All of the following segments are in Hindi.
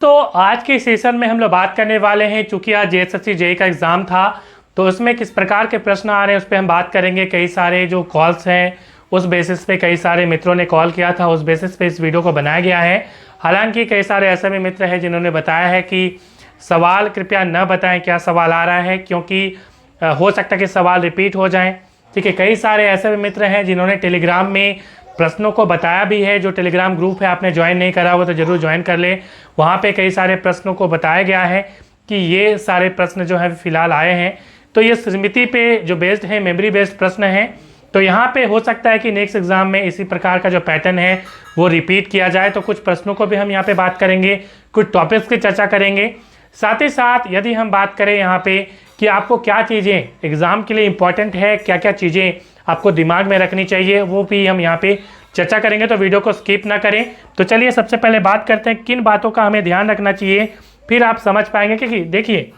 तो आज के सेशन में हम लोग बात करने वाले हैं, चूंकि आज जेएसएससी जेईई का एग्ज़ाम था तो उसमें किस प्रकार के प्रश्न आ रहे हैं उस पर हम बात करेंगे। कई सारे जो कॉल्स हैं उस बेसिस पे कई सारे मित्रों ने कॉल किया था, उस बेसिस पे इस वीडियो को बनाया गया है। हालांकि कई सारे ऐसे भी मित्र हैं जिन्होंने बताया है कि सवाल कृपया न बताएं क्या सवाल आ रहा है, क्योंकि हो सकता है कि सवाल रिपीट हो जाएँ। ठीक है, कई सारे ऐसे भी मित्र हैं जिन्होंने टेलीग्राम में प्रश्नों को बताया भी है। जो टेलीग्राम ग्रुप है आपने ज्वाइन नहीं करा हुआ तो ज़रूर ज्वाइन कर ले। वहाँ पे कई सारे प्रश्नों को बताया गया है कि ये सारे प्रश्न जो है फिलहाल आए हैं, तो ये स्मृति पे जो बेस्ड है, मेमोरी बेस्ड प्रश्न हैं। तो यहाँ पे हो सकता है कि नेक्स्ट एग्जाम में इसी प्रकार का जो पैटर्न है वो रिपीट किया जाए। तो कुछ प्रश्नों को भी हम यहाँ पे बात करेंगे, कुछ टॉपिक्स की चर्चा करेंगे। साथ ही साथ यदि हम बात करें यहाँ पे कि आपको क्या चीज़ें एग्ज़ाम के लिए इम्पॉर्टेंट है, क्या क्या चीज़ें आपको दिमाग में रखनी चाहिए, वो भी हम यहाँ पे चर्चा करेंगे। तो वीडियो को स्किप ना करें। तो चलिए सबसे पहले बात करते हैं किन बातों का हमें ध्यान रखना चाहिए, फिर आप समझ पाएंगे। क्योंकि देखिए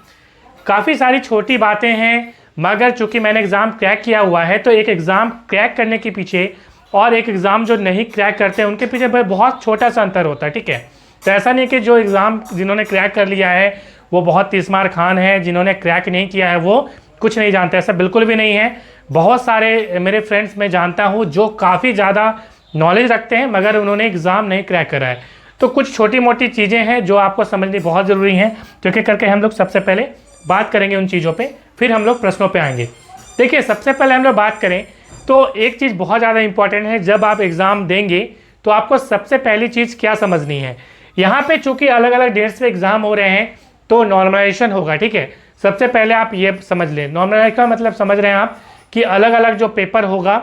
काफ़ी सारी छोटी बातें हैं, मगर चूंकि मैंने एग्ज़ाम क्रैक किया हुआ है तो एक एग्ज़ाम क्रैक करने के पीछे और एक एग्ज़ाम जो नहीं क्रैक करते हैं उनके पीछे बहुत छोटा सा अंतर होता है। ठीक है, तो ऐसा नहीं कि जो एग्ज़ाम जिन्होंने क्रैक कर लिया है वो बहुत तीसमार खान है, जिन्होंने क्रैक नहीं किया है वो कुछ नहीं जानते, ऐसा बिल्कुल भी नहीं है। बहुत सारे मेरे फ्रेंड्स मैं जानता हूँ जो काफ़ी ज़्यादा नॉलेज रखते हैं मगर उन्होंने एग्ज़ाम नहीं क्रैक करा है। तो कुछ छोटी मोटी चीज़ें हैं जो आपको समझनी बहुत ज़रूरी हैं, क्योंकि करके हम लोग सबसे पहले बात करेंगे उन चीज़ों पे, फिर हम लोग प्रश्नों पे आएंगे। देखिए सबसे पहले हम लोग बात करें तो एक चीज़ बहुत ज़्यादा इंपॉर्टेंट है। जब आप एग्ज़ाम देंगे तो आपको सबसे पहली चीज़ क्या समझनी है, यहाँ पे चूँकि अलग अलग डेट्स पे एग्ज़ाम हो रहे हैं तो नॉर्मलाइजेशन होगा। ठीक है, सबसे पहले आप ये समझ लें, नॉर्मलाइजेशन का मतलब समझ रहे हैं आप कि अलग अलग जो पेपर होगा,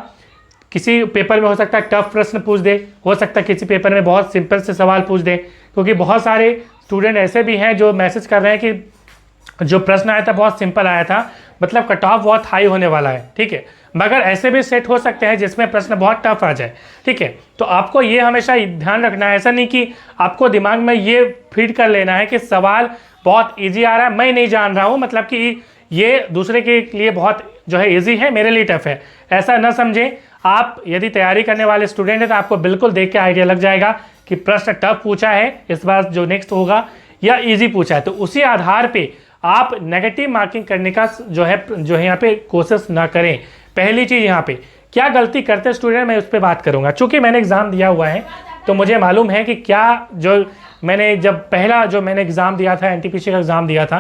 किसी पेपर में हो सकता है टफ प्रश्न पूछ दे, हो सकता है किसी पेपर में बहुत सिंपल से सवाल पूछ दे, क्योंकि बहुत सारे स्टूडेंट ऐसे भी हैं जो मैसेज कर रहे हैं कि जो प्रश्न आया था बहुत सिंपल आया था, मतलब कट ऑफ बहुत हाई होने वाला है। ठीक है, मगर ऐसे भी सेट हो सकते हैं जिसमें प्रश्न बहुत टफ आ जाए। ठीक है, तो आपको ये हमेशा ध्यान रखना है, ऐसा नहीं कि आपको दिमाग में ये फीड कर लेना है कि सवाल बहुत ईजी आ रहा है, मैं नहीं जान रहा हूँ, मतलब कि ये दूसरे के लिए बहुत जो है ईजी है, मेरे लिए टफ है, ऐसा न समझें। आप यदि तैयारी करने वाले स्टूडेंट हैं तो आपको बिल्कुल देख के आइडिया लग जाएगा कि प्रश्न टफ पूछा है इस बार जो नेक्स्ट होगा या इजी पूछा है, तो उसी आधार पे आप नेगेटिव मार्किंग करने का जो है यहाँ पे कोशिश ना करें। पहली चीज़ यहाँ पे क्या गलती करते स्टूडेंट, मैं उस पर बात करूँगा। चूँकि मैंने एग्ज़ाम दिया हुआ है तो मुझे मालूम है कि क्या जो मैंने जब पहला जो मैंने एग्ज़ाम दिया था, एनटीपीसी का एग्ज़ाम दिया था,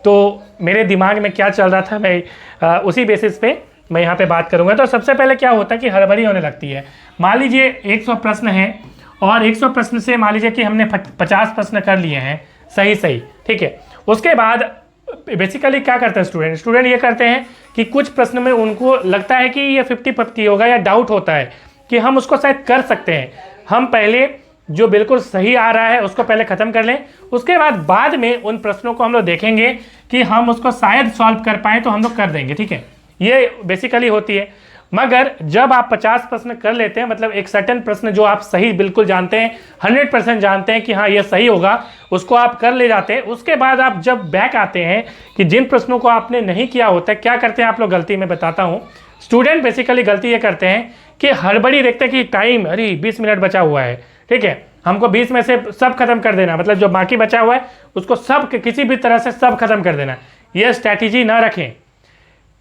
तो मेरे दिमाग में क्या चल रहा था, मैं उसी बेसिस पे मैं यहाँ पे बात करूँगा। तो सबसे पहले क्या होता है कि हड़बड़ी होने लगती है। मान लीजिए 100 प्रश्न हैं और 100 प्रश्न से मान लीजिए कि हमने 50 प्रश्न कर लिए हैं सही। ठीक है, उसके बाद बेसिकली क्या करते हैं स्टूडेंट ये करते हैं कि कुछ प्रश्न में उनको लगता है कि ये 50-50 होगा, या डाउट होता है कि हम उसको शायद कर सकते हैं। हम पहले जो बिल्कुल सही आ रहा है उसको पहले ख़त्म कर लें, उसके बाद में उन प्रश्नों को हम लोग देखेंगे कि हम उसको शायद सॉल्व कर पाएँ तो हम लोग कर देंगे। ठीक है, ये बेसिकली होती है। मगर जब आप 50 प्रश्न कर लेते हैं, मतलब एक सर्टेन प्रश्न जो आप सही बिल्कुल जानते हैं, 100% जानते हैं कि हाँ ये सही होगा, उसको आप कर ले जाते हैं। उसके बाद आप जब बैक आते हैं कि जिन प्रश्नों को आपने नहीं किया होता है, क्या करते हैं आप लोग गलती में बताता हूँ। स्टूडेंट बेसिकली गलती ये करते हैं कि हड़बड़ी देखते हैं कि टाइम, अरे 20 मिनट बचा हुआ है, ठीक है, हमको 20 में से सब खत्म कर देना, मतलब जो बाकी बचा हुआ है उसको सब किसी भी तरह से सब खत्म कर देना। ये स्ट्रैटेजी ना रखें।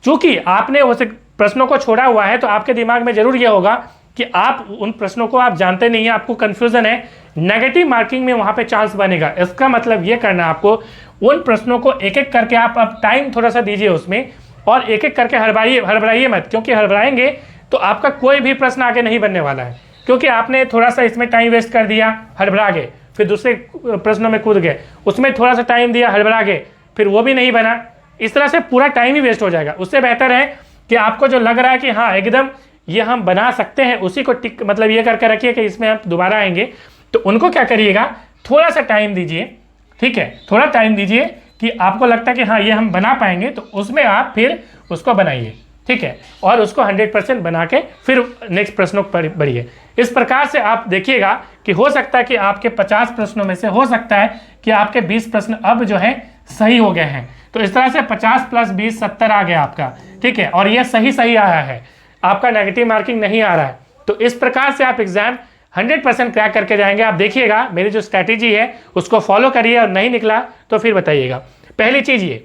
चूंकि आपने उस प्रश्नों को छोड़ा हुआ है तो आपके दिमाग में जरूर ये होगा कि आप उन प्रश्नों को आप जानते नहीं हैं, आपको कंफ्यूजन है, नेगेटिव मार्किंग में वहां पे चांस बनेगा। इसका मतलब ये करना आपको उन प्रश्नों को एक एक करके आप अब टाइम थोड़ा सा दीजिए उसमें, और एक एक करके हड़बड़ाइए मत, क्योंकि हड़बड़ाएंगे तो आपका कोई भी प्रश्न आगे नहीं बनने वाला है, क्योंकि आपने थोड़ा सा इसमें टाइम वेस्ट कर दिया, हड़बड़ा गए, फिर दूसरे प्रश्नों में कूद गए, उसमें थोड़ा सा टाइम दिया, हड़बड़ा गए, फिर वो भी नहीं बना, इस तरह से पूरा टाइम ही वेस्ट हो जाएगा। उससे बेहतर है कि आपको जो लग रहा है कि हाँ एकदम ये हम बना सकते हैं, उसी को टिक मतलब ये करके रखिए कि इसमें हम दोबारा आएंगे, तो उनको क्या करिएगा, थोड़ा सा टाइम दीजिए। ठीक है, थोड़ा टाइम दीजिए कि आपको लगता है कि हाँ ये हम बना पाएंगे, तो उसमें आप फिर उसको बनाइए। ठीक है, और उसको 100% बना के फिर नेक्स्ट प्रश्नों पर बढ़िए। इस प्रकार से आप देखिएगा कि हो सकता है कि आपके 50 प्रश्नों में से हो सकता है कि आपके 20 प्रश्न अब जो है सही हो गए हैं। तो इस तरह से 50 + 20 70 आ गया आपका। ठीक है, और ये सही आया है, आपका नेगेटिव मार्किंग नहीं आ रहा है। तो इस प्रकार से आप एग्जाम 100% क्रैक करके जाएंगे। आप देखिएगा मेरी जो स्ट्रैटेजी है उसको फॉलो करिए, और नहीं निकला तो फिर बताइएगा। पहली चीज़ ये।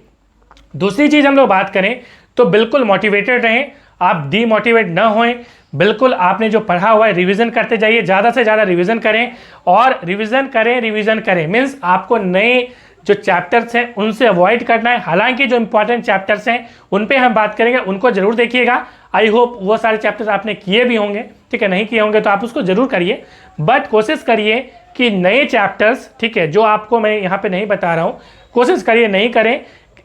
दूसरी चीज़ हम लोग बात करें तो बिल्कुल मोटिवेटेड रहें, आप डीमोटिवेट ना होएं। बिल्कुल आपने जो पढ़ा हुआ है रिवीजन करते जाइए, ज़्यादा से ज़्यादा रिवीजन करें, और रिवीजन करें मीन्स आपको नए जो चैप्टर्स हैं उनसे अवॉइड करना है। हालांकि जो इंपॉर्टेंट चैप्टर्स हैं उन पे हम बात करेंगे, उनको जरूर देखिएगा। आई होप वो सारे चैप्टर्स आपने किए भी होंगे, ठीक है, नहीं किए होंगे तो आप उसको जरूर करिए, बट कोशिश करिए कि नए चैप्टर्स, ठीक है, जो आपको मैं यहाँ पे नहीं बता रहा हूँ, कोशिश करिए नहीं करें।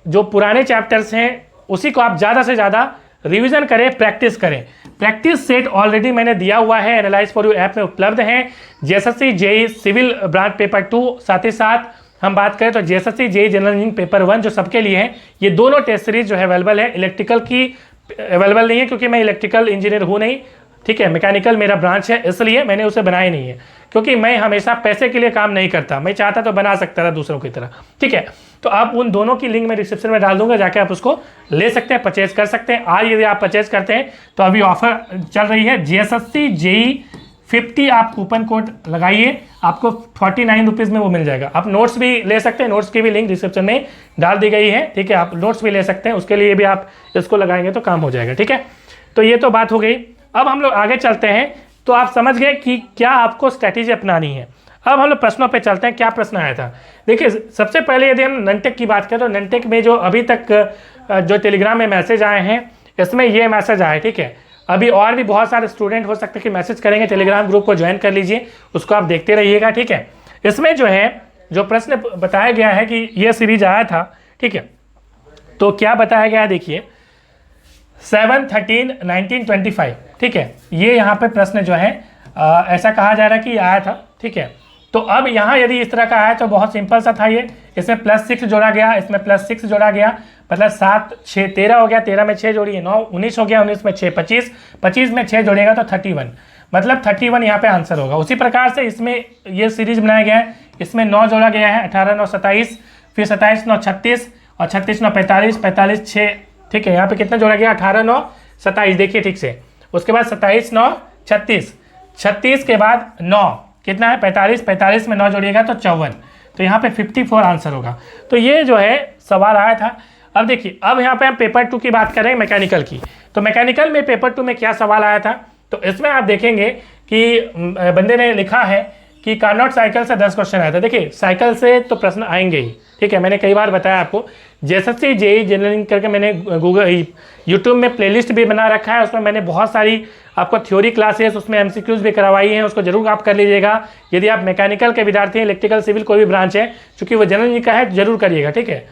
जो पुराने चैप्टर्स हैं उसी को आप ज़्यादा से ज़्यादा रिवीजन करें, प्रैक्टिस करें। प्रैक्टिस सेट ऑलरेडी मैंने दिया हुआ है, एनालाइज फॉर यू ऐप में उपलब्ध है। JSSC JEE civil branch paper 2, साथ ही साथ हम बात करें तो JSSC JEE general engineering paper 1 जो सबके लिए है, ये दोनों टेस्ट सीरीज जो है अवेलेबल है। इलेक्ट्रिकल की अवेलेबल नहीं है क्योंकि मैं इलेक्ट्रिकल इंजीनियर हूँ नहीं, ठीक है, मैकेनिकल मेरा ब्रांच है, इसलिए मैंने उसे बनाया नहीं है, क्योंकि मैं हमेशा पैसे के लिए काम नहीं करता। मैं चाहता तो बना सकता था दूसरों की तरह, ठीक है। तो आप उन दोनों की लिंक मैं डिस्क्रिप्शन में डाल दूंगा, जाके आप उसको ले सकते हैं, परचेज कर सकते हैं। आज यदि आप परचेज करते हैं तो अभी ऑफर चल रही है, जेएसएससी जेईई 50 आप कूपन कोड लगाइए, आपको 49 रुपीज़ में वो मिल जाएगा। आप नोट्स भी ले सकते हैं, नोट्स की भी लिंक डिस्क्रिप्शन में डाल दी गई है, ठीक है, आप नोट्स भी ले सकते हैं, उसके लिए भी आप इसको लगाएंगे तो काम हो जाएगा, ठीक है। तो ये तो बात हो गई। अब हम लोग आगे चलते हैं, तो आप समझ गए कि क्या आपको स्ट्रैटेजी अपनानी है। अब हम लोग प्रश्नों पे चलते हैं, क्या प्रश्न आया था। देखिए, सबसे पहले यदि हम ननटेक की बात करें तो ननटेक में जो अभी तक जो टेलीग्राम में मैसेज आए हैं, इसमें ये मैसेज आया, ठीक है। अभी और भी बहुत सारे स्टूडेंट हो सकते हैं कि मैसेज करेंगे, टेलीग्राम ग्रुप को ज्वाइन कर लीजिए, उसको आप देखते रहिएगा, ठीक है। इसमें जो है जो प्रश्न बताया गया है कि ये सीरीज आया था, ठीक है, तो क्या बताया गया है देखिए, 7/13/1925, ठीक है, ये यहाँ पे प्रश्न जो है ऐसा कहा जा रहा है कि आया था, ठीक है। तो अब यहाँ यदि इस तरह का आया तो बहुत सिंपल सा था ये, इसमें +6 जोड़ा गया, इसमें +6 जोड़ा गया, मतलब 7 6 13 हो गया, 13 में 6 जोड़िए 9 19 हो गया, 19 में 6 25, 25 में 6 जोड़ेगा तो 31, मतलब 31 यहाँ पे आंसर होगा। उसी प्रकार से इसमें ये सीरीज बनाया गया है, इसमें 9 जोड़ा गया है, 18 9 27, फिर 27 9 36, और 36 9 45, 45 6, ठीक है, यहाँ पे कितना जोड़ा गया, 18 9 27, देखिए ठीक से। उसके बाद 27 9 36, 36 के बाद 9 कितना है, 45, 45 में 9 जोड़िएगा तो 54, तो यहाँ पे 54 आंसर होगा। तो ये जो है सवाल आया था। अब देखिए, अब यहाँ पे हम पेपर 2 की बात करें, मैकेनिकल की। तो मैकेनिकल में पेपर 2 में क्या सवाल आया था, तो इसमें आप देखेंगे कि बंदे ने लिखा है कि कार्नोट साइकिल से 10 क्वेश्चन आया था। देखिए, साइकिल से तो प्रश्न आएंगे ही, ठीक है, मैंने कई बार बताया आपको। जेएसएससी जेईई जनरल करके मैंने गूगल यूट्यूब में प्लेलिस्ट भी बना रखा है, उसमें मैंने बहुत सारी आपको थ्योरी क्लासेस, उसमें एमसीक्यूज भी करवाई हैं, उसको जरूर आप कर लीजिएगा। यदि आप मैकेनिकल के विद्यार्थी हैं, इलेक्ट्रिकल सिविल कोई भी ब्रांच है, चूँकि वो जनरल का है, जरूर करिएगा, ठीक है।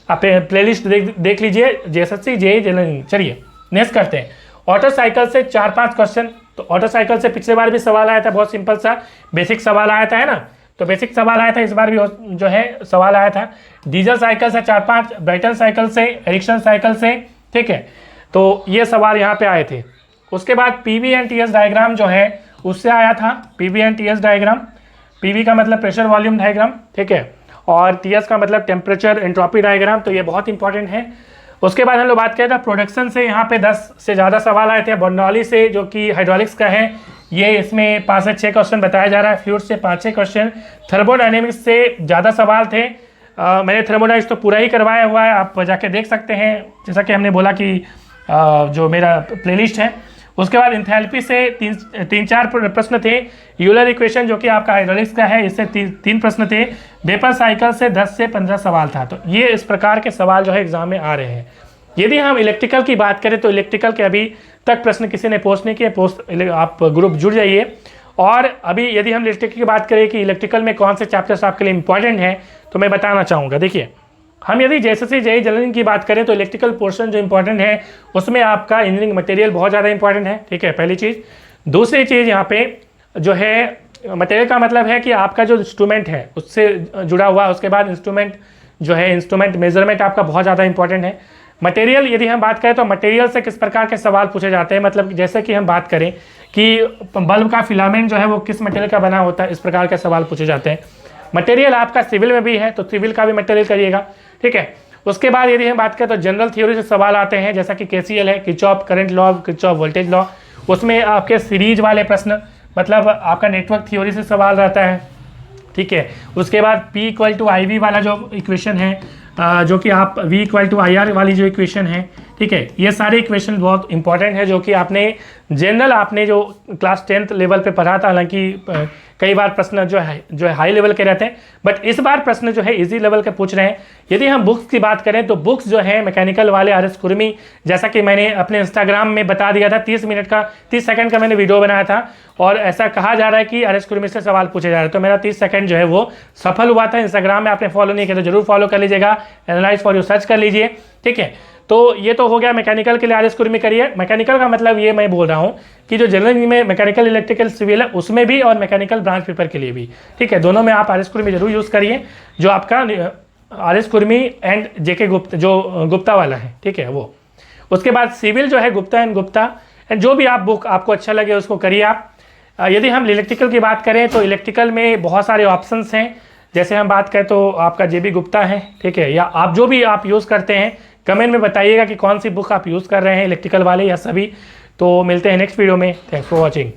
आप प्लेलिस्ट देख लीजिए, जेएसएससी जेईई जनरल। चलिए नेक्स्ट करते हैं, ऑटो साइकिल से 4-5 क्वेश्चन। तो ऑटो साइकिल से पिछले बार भी सवाल आया था, बहुत सिंपल सा बेसिक सवाल आया था, है ना, तो बेसिक सवाल आया था, इस बार भी जो है सवाल आया था। डीजल साइकिल से 4-5, ब्राइटन साइकिल से, एरिक्सन साइकिल से, ठीक है, तो ये सवाल यहाँ पे आए थे। उसके बाद पीवी एंड टीएस डायग्राम जो है उससे आया था, PV and TS diagram. PV का मतलब प्रेशर वॉल्यूम डायग्राम, ठीक है, और टीएस का मतलब टेम्परेचर एंट्रोपी डायग्राम, तो ये बहुत इंपॉर्टेंट है। उसके बाद हम लोग बात करें तो प्रोडक्शन से यहाँ पे 10 से ज़्यादा सवाल आए थे। बर्नौली से जो कि हाइड्रोलिक्स का है, ये इसमें 5 से 6 क्वेश्चन बताया जा रहा है। फ्लूइड से 5-6 क्वेश्चन। थर्मोडायनेमिक्स से ज़्यादा सवाल थे। मैंने थर्मोडायनेमिक्स तो पूरा ही करवाया हुआ है, आप जाके देख सकते हैं, जैसा कि हमने बोला कि जो मेरा प्लेलिस्ट है। उसके बाद इंथैल्पी से 3-4 प्रश्न थे। यूलर इक्वेशन जो कि आपका हाइड्रोलिक्स का है, इससे 3 प्रश्न थे। वेपर साइकिल से 10 से 15 सवाल था। तो ये इस प्रकार के सवाल जो है एग्जाम में आ रहे हैं। यदि हम इलेक्ट्रिकल की बात करें तो इलेक्ट्रिकल के अभी तक प्रश्न किसी ने पोस्ट नहीं किए, आप ग्रुप जुड़ जाइए। और अभी यदि हम इलेक्ट्रिकल की बात करें कि इलेक्ट्रिकल में कौन से चैप्टर्स आपके लिए इंपॉर्टेंट हैं, तो मैं बताना चाहूँगा। देखिए, हम यदि जेएसएससी जेईई जनरल की बात करें तो इलेक्ट्रिकल पोर्शन जो इंपॉर्टेंट है उसमें आपका इंजीनियरिंग मटेरियल बहुत ज़्यादा इंपॉर्टेंट है, ठीक है, पहली चीज़। दूसरी चीज़ यहाँ पे जो है मटेरियल का मतलब है कि आपका जो इंस्ट्रूमेंट है उससे जुड़ा हुआ। उसके बाद इंस्ट्रूमेंट जो है, इंस्ट्रूमेंट मेजरमेंट आपका बहुत ज़्यादा इंपॉर्टेंट है। मटेरियल यदि हम बात करें तो मटेरियल से किस प्रकार के सवाल पूछे जाते हैं, मतलब जैसे कि हम बात करें कि बल्ब का फिलामेंट जो है वो किस मटेरियल का बना होता है, इस प्रकार के सवाल पूछे जाते हैं। मटेरियल आपका सिविल में भी है तो सिविल का भी मटेरियल करिएगा, ठीक है। उसके बाद यदि हम बात करें तो जनरल थ्योरी से सवाल आते हैं, जैसा कि केसीएल है, Kirchhoff current law, Kirchhoff voltage law, उसमें आपके सीरीज वाले प्रश्न, मतलब आपका नेटवर्क थ्योरी से सवाल रहता है, ठीक है। उसके बाद P equal to I V वाला जो इक्वेशन है, जो कि आप V equal to I R वाली जो इक्वेशन है, ठीक है, ये सारे इक्वेशन बहुत इंपॉर्टेंट है जो कि आपने जनरल आपने जो क्लास 10th लेवल पे पढ़ा था। हालांकि कई बार प्रश्न जो है हाई लेवल के रहते हैं, बट इस बार प्रश्न जो है इजी लेवल के पूछ रहे हैं। यदि हम बुक्स की बात करें तो बुक्स जो है मैकेनिकल वाले RS कुर्मी, जैसा कि मैंने अपने इंस्टाग्राम में बता दिया था, 30 सेकंड का मैंने वीडियो बनाया था और ऐसा कहा जा रहा है कि RS कुर्मी से सवाल पूछे जा रहे हैं, तो मेरा 30 सेकंड जो है वो सफल हुआ था। इंस्टाग्राम में आपने फॉलो नहीं किया तो जरूर फॉलो कर लीजिएगा, एनालाइज फॉर यू सर्च कर लीजिए, ठीक है। तो ये तो हो गया मैकेनिकल के लिए RS कुर्मी करिए। मैकेनिकल का मतलब ये मैं बोल रहा हूँ कि जो जनरल में मैकेनिकल, इलेक्ट्रिकल, सिविल है उसमें भी और मैकेनिकल ब्रांच पेपर के लिए भी, ठीक है, दोनों में आप RS कुर्मी जरूर यूज़ करिए। जो आपका RS Kurmi and JK Gupta जो गुप्ता वाला है, ठीक है, वो। उसके बाद सिविल जो है गुप्ता एंड गुप्ता, एंड जो भी आप बुक आपको अच्छा लगे उसको करिए आप। यदि हम इलेक्ट्रिकल की बात करें तो इलेक्ट्रिकल में बहुत सारे ऑप्शंस हैं। जैसे हम बात करें तो आपका JB गुप्ता है, ठीक है, या आप जो भी आप यूज़ करते हैं कमेंट में बताइएगा कि कौन सी बुक आप यूज़ कर रहे हैं, इलेक्ट्रिकल वाले या सभी। तो मिलते हैं नेक्स्ट वीडियो में। Thanks for watching.